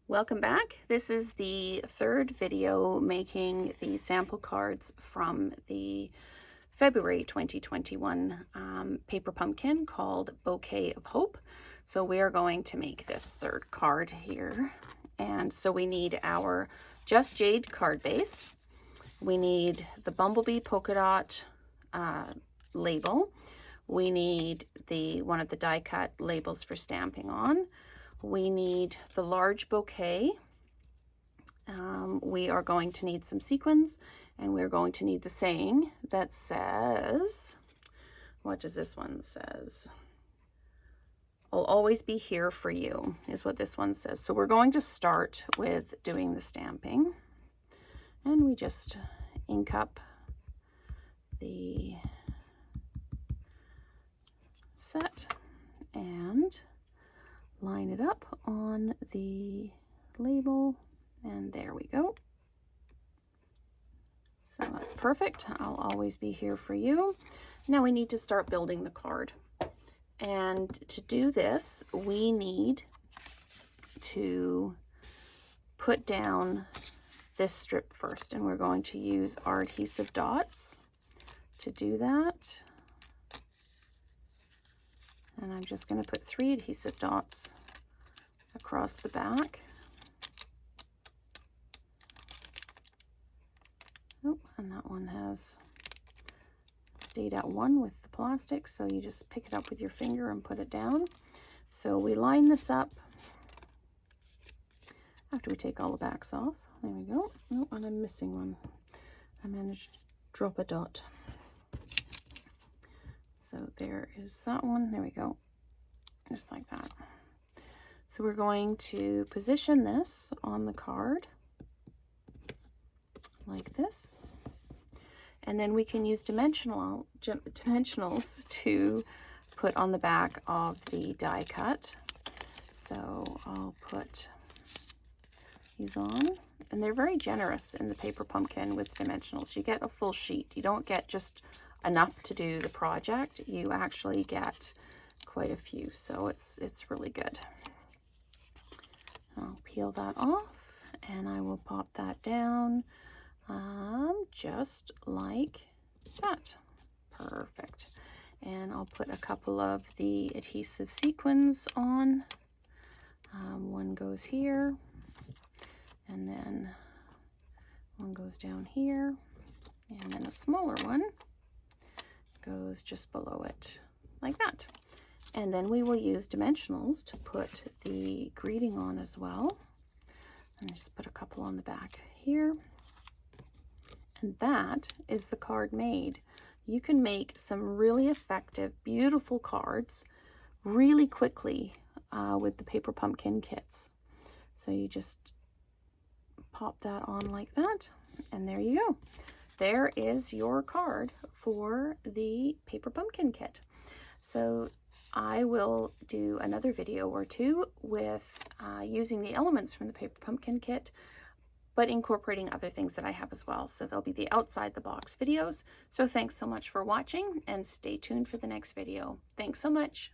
Welcome back. This is the third video making the sample cards from the February 2021 paper pumpkin called Bouquet of Hope. So we are going to make this third card here. And so we need our Just Jade card base. We need the Bumblebee polka dot label. We need one of the die cut labels for stamping on. We need the large bouquet. We are going to need some sequins, and we're going to need the saying that says, what does this one says? I'll always be here for you is what this one says. So we're going to start with doing the stamping, and we just ink up the set and line it up on the label, and there we go. So that's perfect. I'll always be here for you. Now we need to start building the card. And to do this, we need to put down this strip first, and we're going to use our adhesive dots to do that. And I'm just going to put 3 adhesive dots across the back. Oh, and that one has stayed at 1 with the plastic, so you just pick it up with your finger and put it down. So we line this up after we take all the backs off. There we go. Oh, and I'm missing one. I managed to drop a dot. So there is that one. There we go. Just like that. So we're going to position this on the card like this. And then we can use dimensionals to put on the back of the die cut. So I'll put these on. And they're very generous in the paper pumpkin with dimensionals. You get a full sheet. You don't get just enough to do the project. You actually get quite a few, so it's really good. I'll peel that off, and I will pop that down just like that. Perfect. And I'll put a couple of the adhesive sequins on. One goes here, and then one goes down here, and then a smaller one goes just below it like that. And then we will use dimensionals to put the greeting on as well. And just put a couple on the back here. And that is the card made. You can make some really effective, beautiful cards really quickly with the paper pumpkin kits. So you just pop that on like that, and there you go. There is your card for the paper pumpkin kit. So I will do another video or two with using the elements from the paper pumpkin kit, but incorporating other things that I have as well. So there'll be the outside the box videos. So thanks so much for watching, and stay tuned for the next video. Thanks so much.